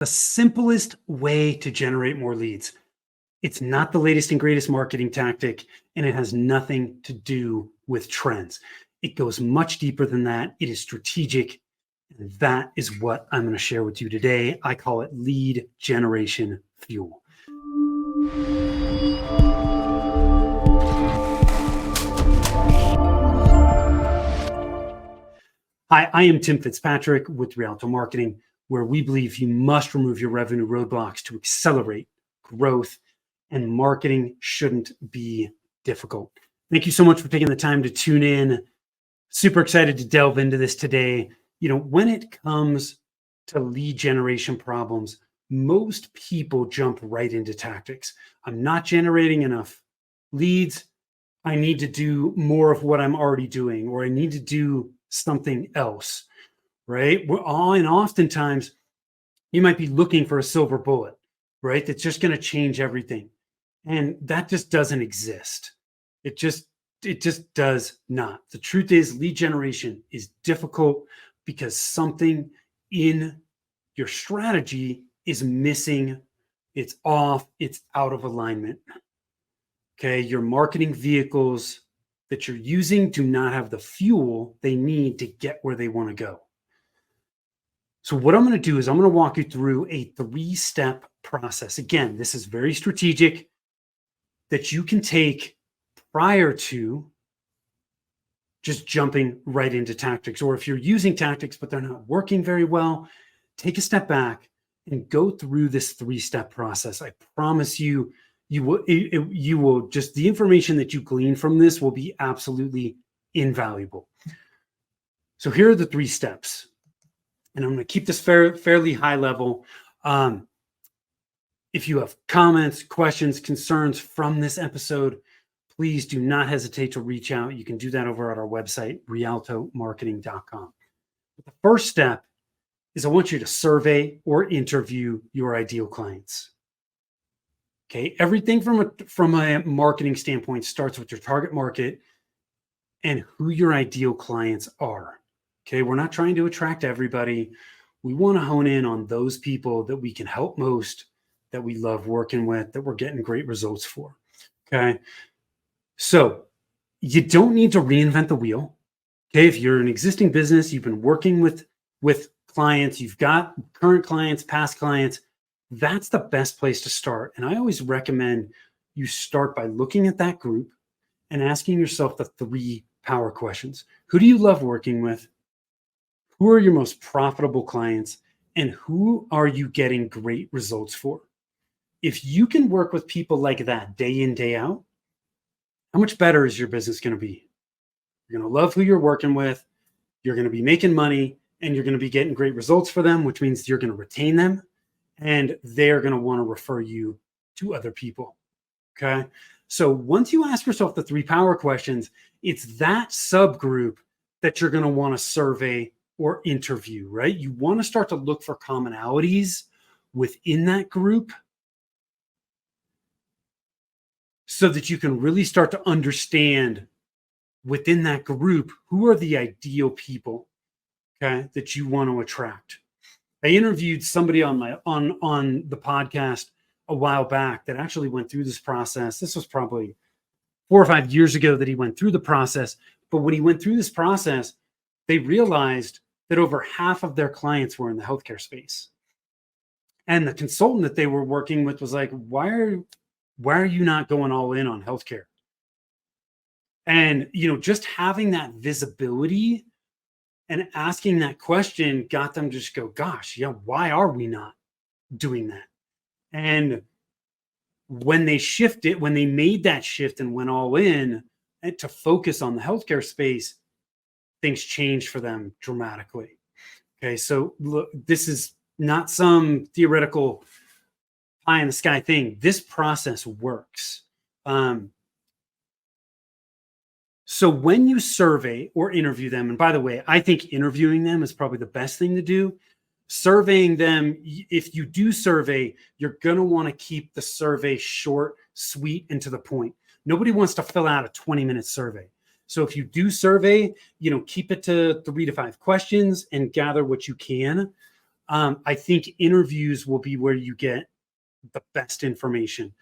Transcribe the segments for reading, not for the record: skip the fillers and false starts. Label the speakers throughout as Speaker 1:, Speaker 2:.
Speaker 1: The simplest way to generate more leads. It's not the latest and greatest marketing tactic, and it has nothing to do with trends. It goes much deeper than that. It is strategic, and that is what I'm going to share with you today. I call it lead generation fuel. Hi, I am Tim Fitzpatrick with Rialto Marketing, where we believe you must remove your revenue roadblocks to accelerate growth, and marketing shouldn't be difficult. Thank you so much for taking the time to tune in. Super excited to delve into this today. When it comes to lead generation problems, most people jump right into tactics. I'm not generating enough leads. I need to do more of what I'm already doing, or I need to do something else, right? And oftentimes you might be looking for a silver bullet, right? That's just going to change everything. And that just doesn't exist. It just does not. The truth is, lead generation is difficult because something in your strategy is missing. It's off. It's out of alignment. Okay. Your marketing vehicles that you're using do not have the fuel they need to get where they want to go. So what I'm going to do is I'm going to walk you through a 3-step process. Again, this is very strategic that you can take prior to just jumping right into tactics. Or if you're using tactics, but they're not working very well, take a step back and go through this 3-step process. I promise you, you will just, the information that you glean from this will be absolutely invaluable. So here are the 3 steps. And I'm going to keep this fairly high level. If you have comments, questions, concerns from this episode, please do not hesitate to reach out. You can do that over at our website, rialtomarketing.com. But the first step is I want you to survey or interview your ideal clients. Okay, everything from a marketing standpoint starts with your target market and who your ideal clients are. Okay, we're not trying to attract everybody. We want to hone in on those people that we can help most, that we love working with, that we're getting great results for. Okay, so you don't need to reinvent the wheel. Okay, if you're an existing business, you've been working with clients, you've got current clients, past clients, that's the best place to start. And I always recommend you start by looking at that group and asking yourself the 3 power questions. Who do you love working with? Who are your most profitable clients? And who are you getting great results for? If you can work with people like that day in, day out, how much better is your business going to be? You're going to love who you're working with. You're going to be making money, and you're going to be getting great results for them, which means you're going to retain them, and they're going to want to refer you to other people. Okay. So once you ask yourself the 3 power questions, it's that subgroup that you're going to want to survey or interview, right? You want to start to look for commonalities within that group so that you can really start to understand within that group, who are the ideal people, okay, that you want to attract. I interviewed somebody on the podcast a while back that actually went through this process. This was probably 4 or 5 years ago that he went through the process. But when he went through this process, they realized that over half of their clients were in the healthcare space. And the consultant that they were working with was like, why are you not going all in on healthcare? And, just having that visibility and asking that question got them to just go, gosh, yeah, why are we not doing that? And when they made that shift and went all in and to focus on the healthcare space, things changed for them dramatically. Okay, so look, this is not some theoretical pie in the sky thing. This process works. So when you survey or interview them, and by the way, I think interviewing them is probably the best thing to do. Surveying them, if you do survey, you're going to want to keep the survey short, sweet, and to the point. Nobody wants to fill out a 20-minute survey. So if you do survey, keep it to 3 to 5 questions and gather what you can. I think interviews will be where you get the best information.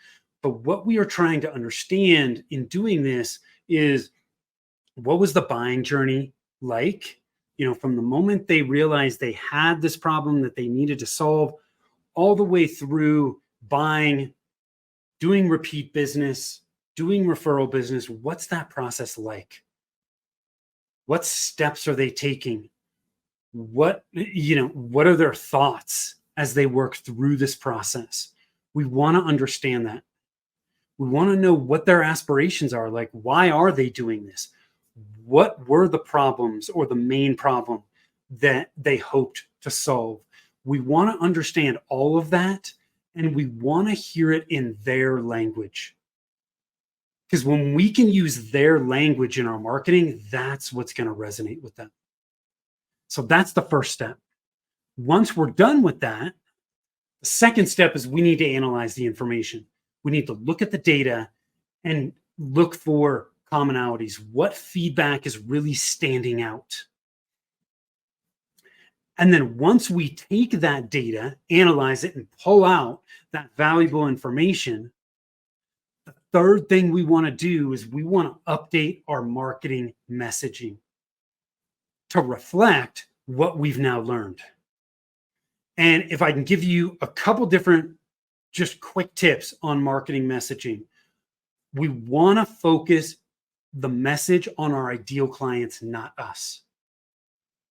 Speaker 1: But what we are trying to understand in doing this is, what was the buying journey like? From the moment they realized they had this problem that they needed to solve, all the way through buying, doing repeat business, doing referral business. What's that process like? What steps are they taking? What are their thoughts as they work through this process? We want to understand that. We want to know what their aspirations are. Like, why are they doing this? What were the problems or the main problem that they hoped to solve? We want to understand all of that, and we want to hear it in their language. Because when we can use their language in our marketing, that's what's going to resonate with them. So that's the first step. Once we're done with that, the second step is we need to analyze the information. We need to look at the data and look for commonalities. What feedback is really standing out? And then once we take that data, analyze it, and pull out that valuable information, the third thing we want to do is we want to update our marketing messaging to reflect what we've now learned. And if I can give you a couple different just quick tips on marketing messaging, we want to focus the message on our ideal clients, not us.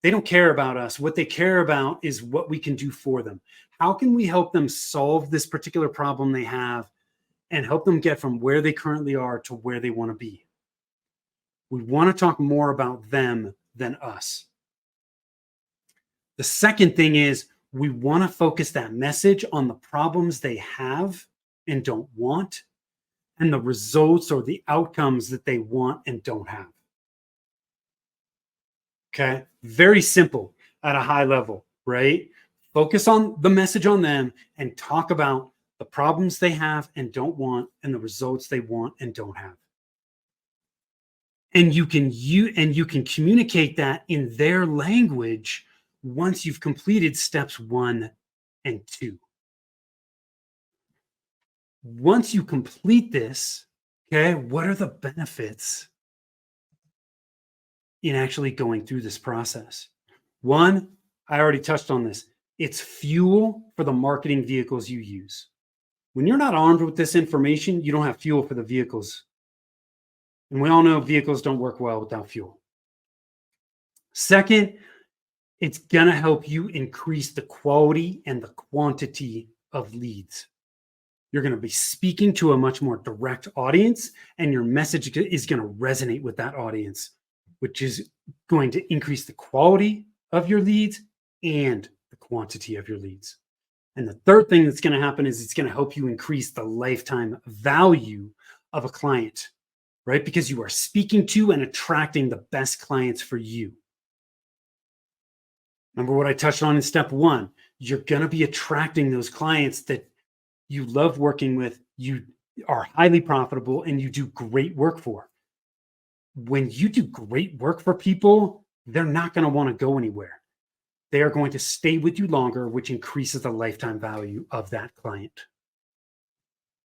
Speaker 1: They don't care about us. What they care about is what we can do for them. How can we help them solve this particular problem they have and help them get from where they currently are to where they want to be? We want to talk more about them than us. The second thing is we want to focus that message on the problems they have and don't want, and the results or the outcomes that they want and don't have. Okay, very simple at a high level, right? Focus on the message on them and talk about the problems they have and don't want and the results they want and don't have. And you can communicate that in their language once you've completed steps 1 and 2. Once you complete this, okay, what are the benefits in actually going through this process? One, I already touched on this. It's fuel for the marketing vehicles you use. When you're not armed with this information, you don't have fuel for the vehicles. And we all know vehicles don't work well without fuel. Second, it's going to help you increase the quality and the quantity of leads. You're going to be speaking to a much more direct audience, and your message is going to resonate with that audience, which is going to increase the quality of your leads and the quantity of your leads. And the third thing that's going to happen is it's going to help you increase the lifetime value of a client, right? Because you are speaking to and attracting the best clients for you. Remember what I touched on in step 1. You're going to be attracting those clients that you love working with, you are highly profitable, and you do great work for. When you do great work for people, they're not going to want to go anywhere. They are going to stay with you longer, which increases the lifetime value of that client.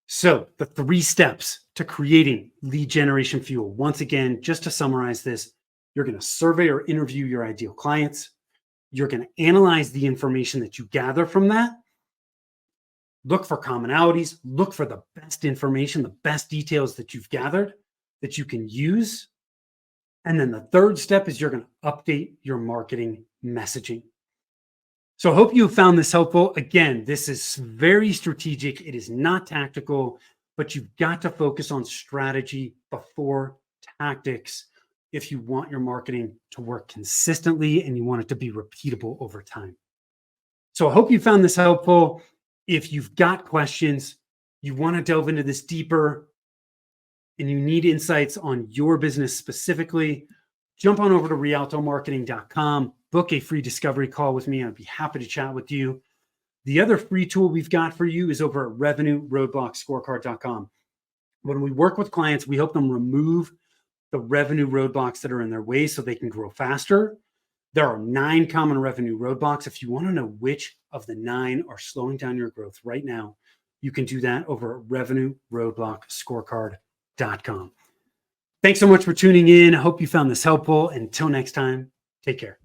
Speaker 1: So the 3 steps to creating lead generation fuel. Once again, just to summarize this, you're going to survey or interview your ideal clients. You're going to analyze the information that you gather from that. Look for commonalities. Look for the best information, the best details that you've gathered that you can use. And then the third step is you're going to update your marketing messaging. So I hope you found this helpful. Again, this is very strategic. It is not tactical, but you've got to focus on strategy before tactics if you want your marketing to work consistently and you want it to be repeatable over time. So I hope you found this helpful. If you've got questions, you want to delve into this deeper, and you need insights on your business specifically, jump on over to rialtomarketing.com, book a free discovery call with me. I'd be happy to chat with you. The other free tool we've got for you is over at revenueroadblockscorecard.com. When we work with clients, we help them remove the revenue roadblocks that are in their way so they can grow faster. There are 9 common revenue roadblocks. If you want to know which of the 9 are slowing down your growth right now, you can do that over at revenueroadblockscorecard.com. Thanks so much for tuning in. I hope you found this helpful. Until next time, take care.